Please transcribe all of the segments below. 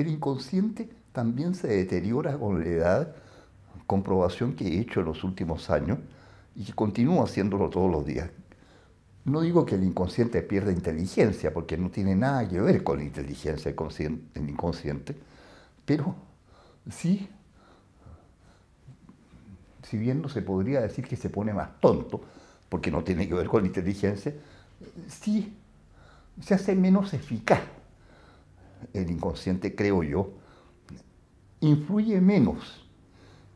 El inconsciente también se deteriora con la edad, comprobación que he hecho en los últimos años y que continúo haciéndolo todos los días. No digo que el inconsciente pierda inteligencia, porque no tiene nada que ver con la inteligencia el inconsciente, pero sí, si bien no se podría decir que se pone más tonto, porque no tiene que ver con la inteligencia, sí se hace menos eficaz. El inconsciente, creo yo, influye menos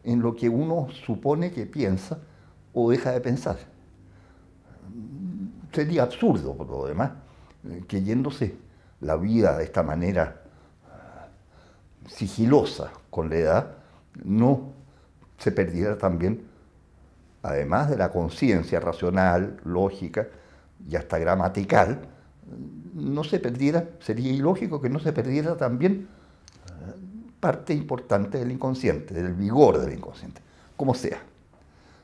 en lo que uno supone que piensa o deja de pensar. Sería absurdo, por lo demás, que yéndose la vida de esta manera sigilosa con la edad, no se perdiera también, además de la conciencia racional, lógica y hasta gramatical, no se perdiera, sería ilógico que no se perdiera también parte importante del inconsciente, del vigor del inconsciente, como sea.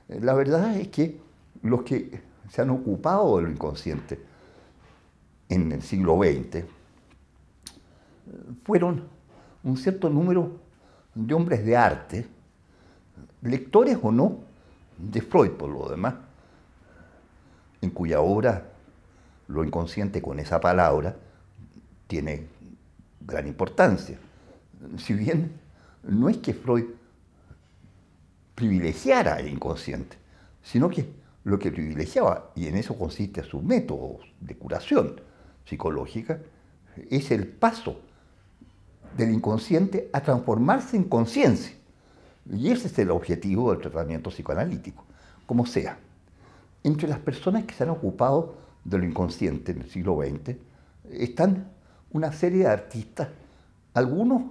La verdad es que los que se han ocupado de lo inconsciente en el siglo XX fueron un cierto número de hombres de arte, lectores o no, de Freud por lo demás, en cuya obra lo inconsciente con esa palabra tiene gran importancia. Si bien no es que Freud privilegiara el inconsciente, sino que lo que privilegiaba, y en eso consiste su método de curación psicológica, es el paso del inconsciente a transformarse en conciencia. Y ese es el objetivo del tratamiento psicoanalítico, como sea. Entre las personas que se han ocupado de lo inconsciente en el siglo XX están una serie de artistas, algunos,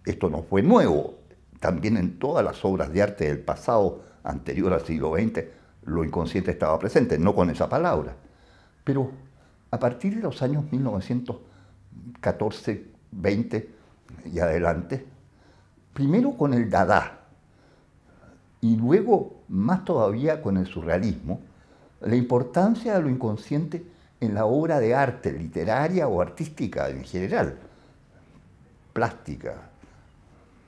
esto no fue nuevo, también en todas las obras de arte del pasado anterior al siglo XX, lo inconsciente estaba presente, no con esa palabra. Pero a partir de los años 1914, 20 y adelante, primero con el Dada y luego más todavía con el surrealismo, la importancia de lo inconsciente en la obra de arte, literaria o artística en general, plástica,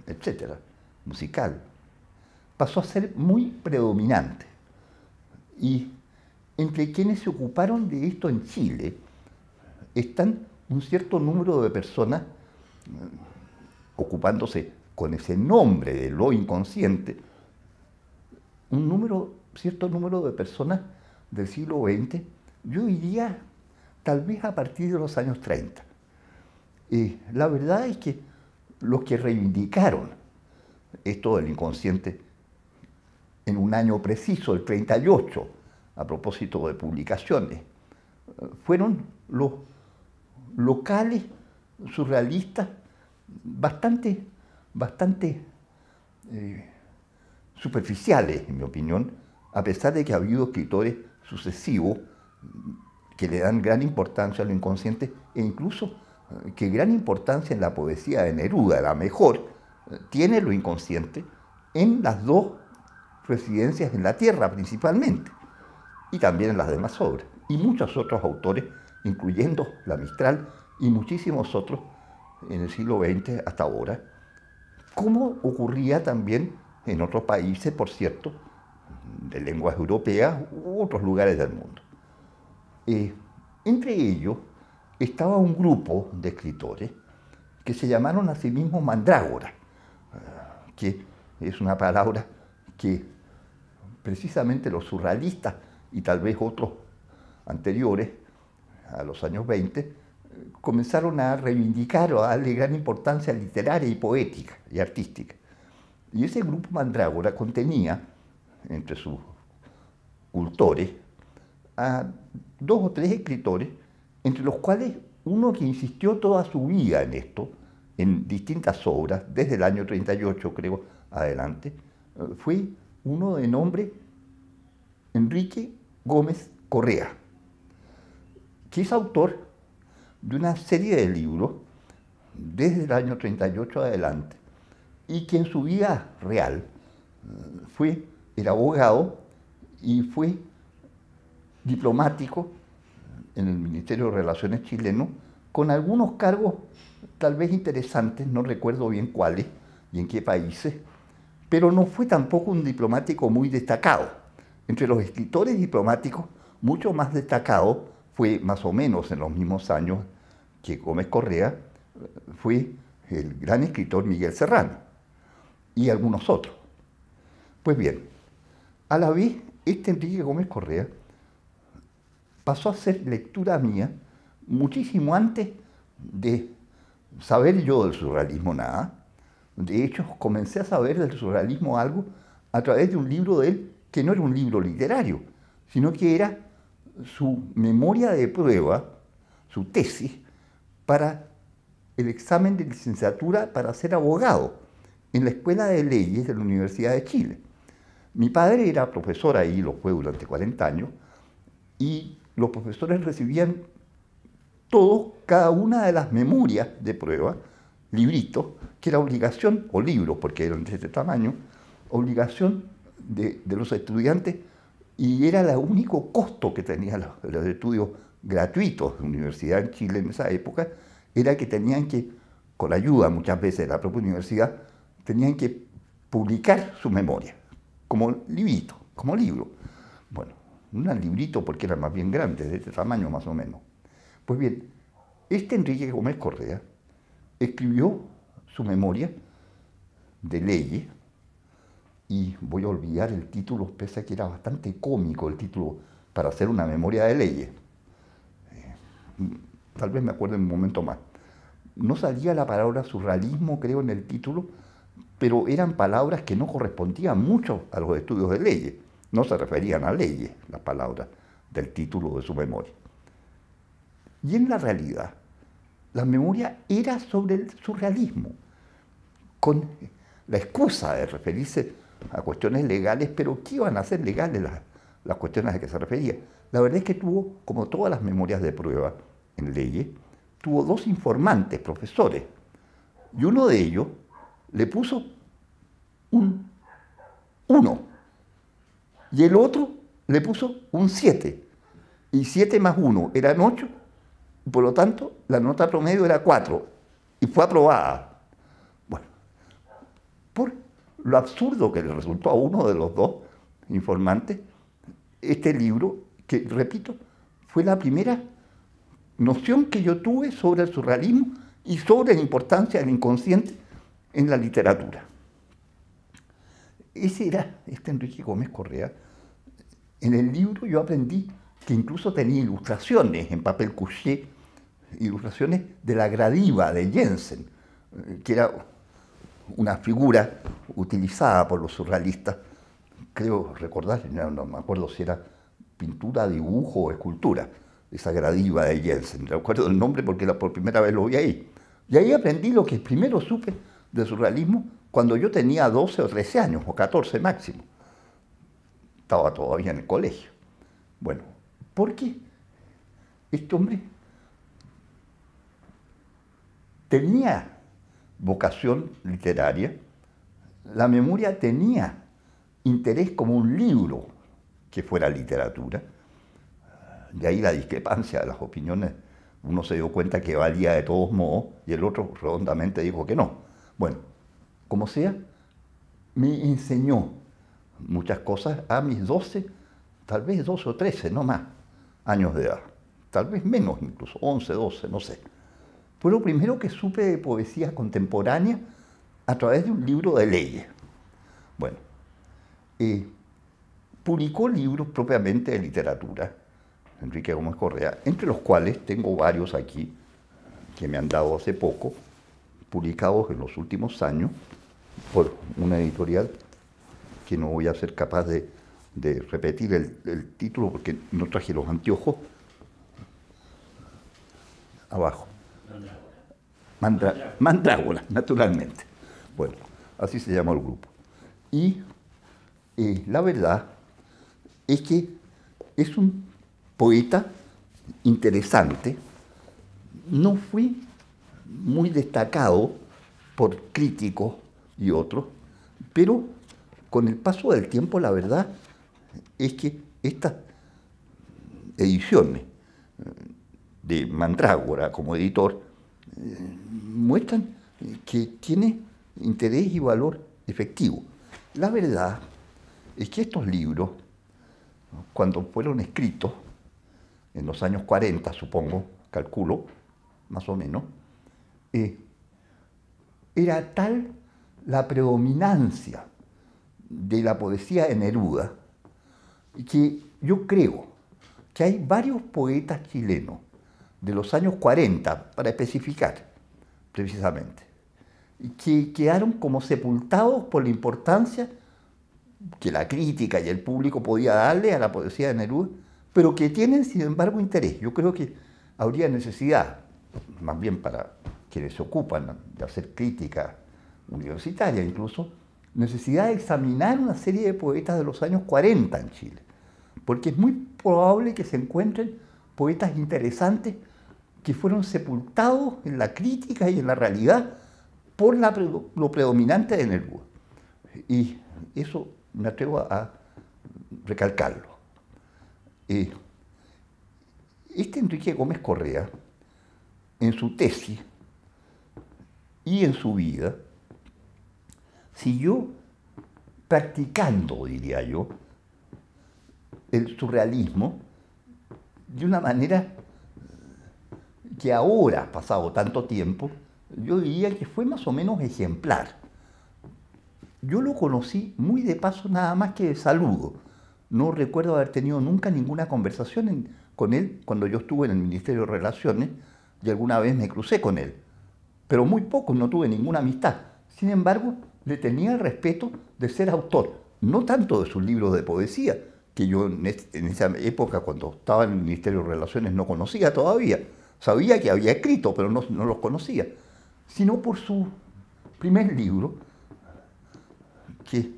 etcétera, musical, pasó a ser muy predominante. Y entre quienes se ocuparon de esto en Chile están un cierto número de personas ocupándose con ese nombre de lo inconsciente, cierto número de personas del siglo XX, yo diría tal vez a partir de los años 30. La verdad es que los que reivindicaron esto del inconsciente en un año preciso, el 38, a propósito de publicaciones, fueron los locales surrealistas bastante superficiales, en mi opinión, a pesar de que ha habido escritores sucesivos que le dan gran importancia a lo inconsciente e incluso que gran importancia en la poesía de Neruda, la mejor, tiene lo inconsciente en las dos residencias en la tierra principalmente, y también en las demás obras, y muchos otros autores, incluyendo la Mistral y muchísimos otros en el siglo XX hasta ahora, como ocurría también en otros países, por cierto, de lenguas europeas u otros lugares del mundo. Entre ellos estaba un grupo de escritores que se llamaron a sí mismos mandrágoras, que es una palabra que precisamente los surrealistas y tal vez otros anteriores a los años 20 comenzaron a reivindicar o a darle gran importancia literaria y poética y artística. Y ese grupo mandrágora contenía, entre sus cultores, a 2 o 3 escritores, entre los cuales uno que insistió toda su vida en esto, en distintas obras, desde el año 38 creo adelante, fue uno de nombre Enrique Gómez Correa, que es autor de una serie de libros desde el año 38 adelante, y que en su vida real era abogado y fue diplomático en el Ministerio de Relaciones chileno con algunos cargos tal vez interesantes, no recuerdo bien cuáles y en qué países, pero no fue tampoco un diplomático muy destacado. Entre los escritores diplomáticos, mucho más destacado fue más o menos en los mismos años que Gómez Correa, fue el gran escritor Miguel Serrano y algunos otros. Pues bien, a la vez, este Enrique Gómez Correa pasó a ser lectura mía muchísimo antes de saber yo del surrealismo nada. De hecho, comencé a saber del surrealismo algo a través de un libro de él, que no era un libro literario, sino que era su memoria de prueba, su tesis, para el examen de licenciatura para ser abogado en la Escuela de Leyes de la Universidad de Chile. Mi padre era profesor ahí, lo fue durante 40 años, y los profesores recibían todos, cada una de las memorias de prueba, libritos, que era obligación, o libros, porque eran de este tamaño, obligación de los estudiantes, y era el único costo que tenían los estudios gratuitos de universidad en Chile en esa época, era que tenían que, con ayuda muchas veces de la propia universidad, tenían que publicar su memoria, como librito, como libro. Bueno, no eran libritos porque eran más bien grandes, de este tamaño más o menos. Pues bien, este Enrique Gómez Correa escribió su memoria de leyes, y voy a olvidar el título, pese a que era bastante cómico el título para hacer una memoria de leyes. Tal vez me acuerdo en un momento más. No salía la palabra surrealismo, creo, en el título, pero eran palabras que no correspondían mucho a los estudios de leyes. No se referían a leyes las palabras del título de su memoria. Y en la realidad, la memoria era sobre el surrealismo, con la excusa de referirse a cuestiones legales, pero ¿qué iban a ser legales las cuestiones a que se refería? La verdad es que tuvo, como todas las memorias de prueba en leyes, tuvo dos informantes, profesores, y uno de ellos le puso un 1, y el otro le puso un 7, y 7 más 1 eran 8, y por lo tanto la nota promedio era 4, y fue aprobada. Bueno, por lo absurdo que le resultó a uno de los dos informantes, este libro, que repito, fue la primera noción que yo tuve sobre el surrealismo y sobre la importancia del inconsciente en la literatura. Ese era este Enrique Gómez Correa. En el libro yo aprendí que incluso tenía ilustraciones en papel couché, ilustraciones de la Gradiva de Jensen, que era una figura utilizada por los surrealistas, creo recordar, no me acuerdo si era pintura, dibujo o escultura, esa Gradiva de Jensen. Recuerdo el nombre porque por primera vez lo vi ahí. Y ahí aprendí lo que primero supe del surrealismo cuando yo tenía 12 o 13 años, o 14 máximo. Estaba todavía en el colegio. Bueno, porque este hombre tenía vocación literaria, la memoria tenía interés como un libro que fuera literatura. De ahí la discrepancia de las opiniones. Uno se dio cuenta que valía de todos modos y el otro redondamente dijo que no. Bueno, como sea, me enseñó muchas cosas a mis 12, tal vez 12 o 13, no más, años de edad. Tal vez menos incluso, 11, 12, no sé. Fue lo primero que supe de poesía contemporánea a través de un libro de leyes. Bueno, publicó libros propiamente de literatura, Enrique Gómez Correa, entre los cuales tengo varios aquí que me han dado hace poco, publicados en los últimos años por una editorial que no voy a ser capaz de repetir el título porque no traje los anteojos. Abajo. Mandrágora, naturalmente. Bueno, así se llama el grupo. Y la verdad es que es un poeta interesante. No fue muy destacado por críticos y otros, pero con el paso del tiempo la verdad es que estas ediciones de Mandrágora como editor, muestran que tiene interés y valor efectivo. La verdad es que estos libros, cuando fueron escritos, en los años 40, supongo, calculo, más o menos, era tal la predominancia de la poesía de Neruda que yo creo que hay varios poetas chilenos de los años 40, para especificar precisamente, que quedaron como sepultados por la importancia que la crítica y el público podía darle a la poesía de Neruda, pero que tienen, sin embargo, interés. Yo creo que habría necesidad, más bien para quienes se ocupan de hacer crítica universitaria incluso, necesidad de examinar una serie de poetas de los años 40 en Chile, porque es muy probable que se encuentren poetas interesantes que fueron sepultados en la crítica y en la realidad por lo predominante de Neruda. Y eso me atrevo a recalcarlo. Enrique Gómez Correa, en su tesis y en su vida, siguió practicando, diría yo, el surrealismo de una manera que ahora, pasado tanto tiempo, yo diría que fue más o menos ejemplar. Yo lo conocí muy de paso, nada más que de saludo. No recuerdo haber tenido nunca ninguna conversación con él cuando yo estuve en el Ministerio de Relaciones, y alguna vez me crucé con él. Pero muy poco, no tuve ninguna amistad. Sin embargo, le tenía el respeto de ser autor, no tanto de sus libros de poesía, que yo en esa época, cuando estaba en el Ministerio de Relaciones, no conocía todavía. Sabía que había escrito, pero no los conocía. Sino por su primer libro, que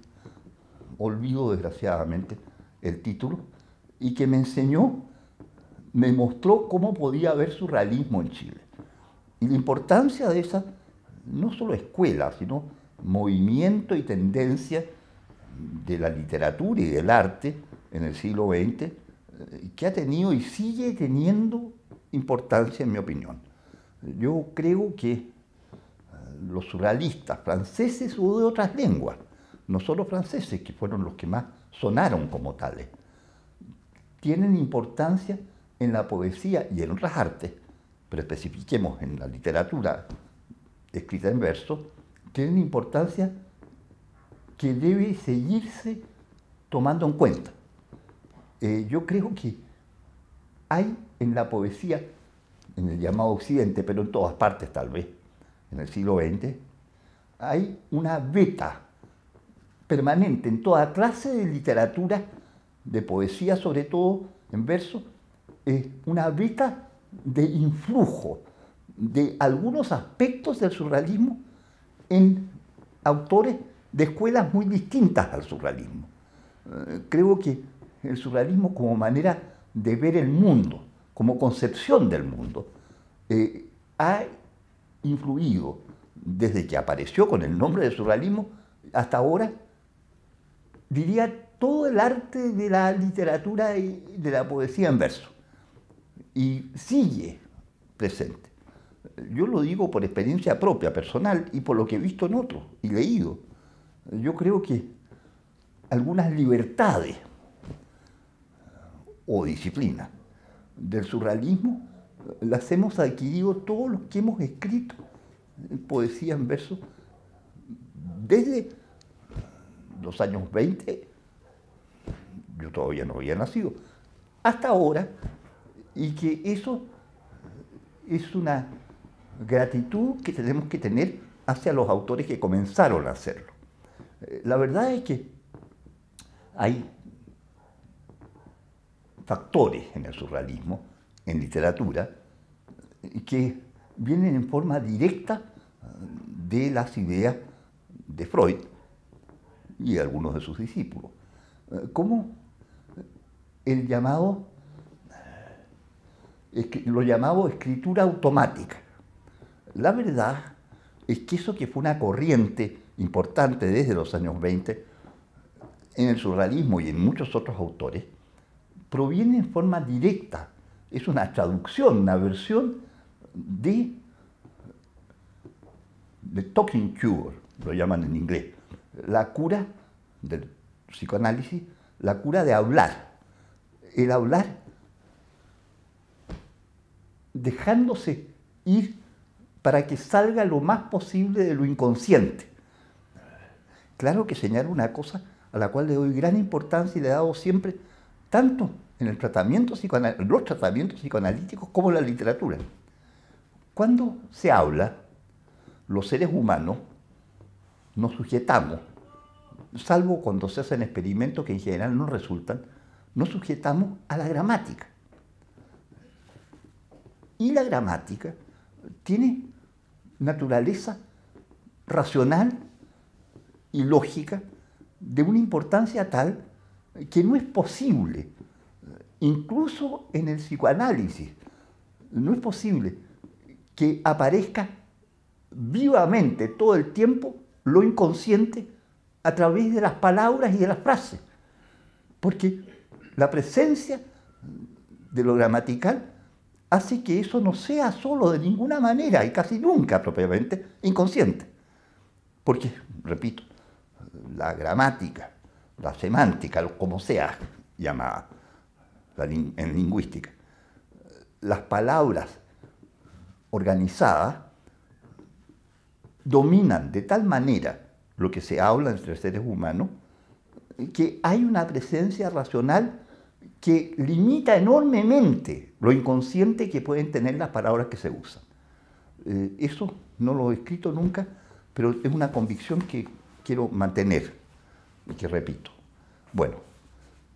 olvido desgraciadamente el título, y que me enseñó, me mostró cómo podía haber surrealismo en Chile. Y la importancia de esa, no solo escuela, sino movimiento y tendencia de la literatura y del arte en el siglo XX, que ha tenido y sigue teniendo importancia, en mi opinión. Yo creo que los surrealistas franceses o de otras lenguas, no solo franceses, que fueron los que más sonaron como tales, tienen importancia en la poesía y en otras artes, pero especifiquemos en la literatura escrita en verso, tienen importancia que debe seguirse tomando en cuenta. Yo creo que hay en la poesía, en el llamado Occidente, pero en todas partes tal vez, en el siglo XX, hay una veta permanente en toda clase de literatura, de poesía sobre todo, en verso, una veta de influjo de algunos aspectos del surrealismo en autores de escuelas muy distintas al surrealismo. Creo que el surrealismo como manera de ver el mundo, como concepción del mundo, ha influido desde que apareció con el nombre de surrealismo hasta ahora, diría, todo el arte de la literatura y de la poesía en verso. Y sigue presente. Yo lo digo por experiencia propia, personal, y por lo que he visto en otros y leído. Yo creo que algunas libertades o disciplinas del surrealismo las hemos adquirido todos los que hemos escrito poesía en verso desde los años 20, yo todavía no había nacido, hasta ahora, y que eso es una gratitud que tenemos que tener hacia los autores que comenzaron a hacerlo. La verdad es que hay factores en el surrealismo, en literatura, que vienen en forma directa de las ideas de Freud y de algunos de sus discípulos, como lo llamado escritura automática. La verdad es que eso, que fue una corriente importante desde los años 20 en el surrealismo y en muchos otros autores, proviene en forma directa es una traducción, una versión de talking cure, lo llaman en inglés, la cura del psicoanálisis, la cura de hablar, el hablar dejándose ir para que salga lo más posible de lo inconsciente. Claro que señala una cosa a la cual le doy gran importancia y le he dado siempre, tanto en el tratamiento los tratamientos psicoanalíticos como en la literatura. Cuando se habla, los seres humanos nos sujetamos, salvo cuando se hacen experimentos que en general no resultan, nos sujetamos a la gramática. Y la gramática tiene naturaleza racional y lógica de una importancia tal que no es posible, incluso en el psicoanálisis, no es posible que aparezca vivamente todo el tiempo lo inconsciente a través de las palabras y de las frases, porque la presencia de lo gramatical hace que eso no sea solo de ninguna manera y casi nunca propiamente inconsciente. Porque, repito, la gramática, la semántica, como sea llamada en lingüística, las palabras organizadas dominan de tal manera lo que se habla entre seres humanos que hay una presencia racional que limita enormemente lo inconsciente que pueden tener las palabras que se usan. Eso no lo he escrito nunca, pero es una convicción que quiero mantener y que repito. Bueno,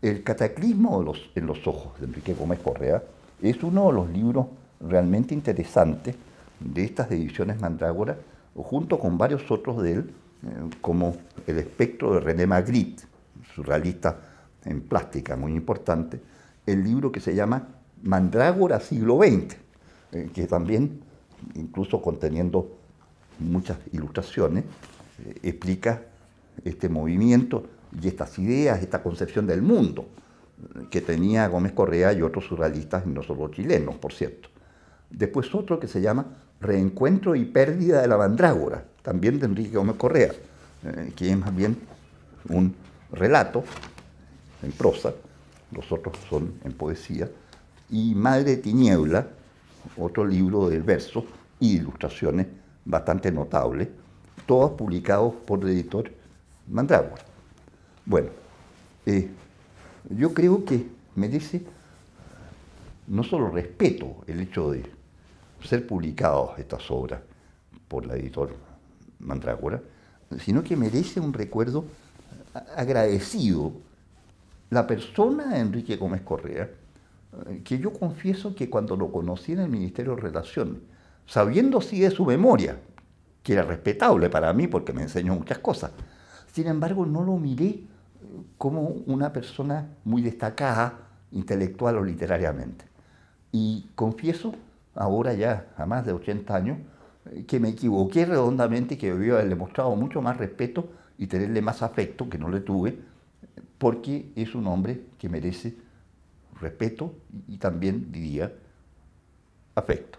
El cataclismo en los ojos de Enrique Gómez Correa es uno de los libros realmente interesantes de estas ediciones Mandrágora, junto con varios otros de él, como El espectro de René Magritte, surrealista en plástica muy importante, el libro que se llama Mandrágora siglo XX, que también, incluso conteniendo muchas ilustraciones, explica este movimiento y estas ideas, esta concepción del mundo que tenía Gómez Correa y otros surrealistas, y no solo chilenos, por cierto. Después otro que se llama Reencuentro y pérdida de la mandrágora, también de Enrique Gómez Correa, que es más bien un relato en prosa, los otros son en poesía, y Madre Tiniebla, otro libro de versos y de ilustraciones bastante notables, todos publicados por el editor Mandrágora. Bueno, yo creo que merece no solo respeto el hecho de ser publicadas estas obras por la editor Mandrágora, sino que merece un recuerdo agradecido la persona de Enrique Gómez Correa, que yo confieso que cuando lo conocí en el Ministerio de Relaciones, sabiendo sí de su memoria, que era respetable para mí porque me enseñó muchas cosas, sin embargo no lo miré como una persona muy destacada intelectual o literariamente. Y confieso, ahora ya a más de 80 años, que me equivoqué redondamente y que debió haberle mostrado mucho más respeto y tenerle más afecto, que no le tuve, porque es un hombre que merece respeto y también, diría, afecto.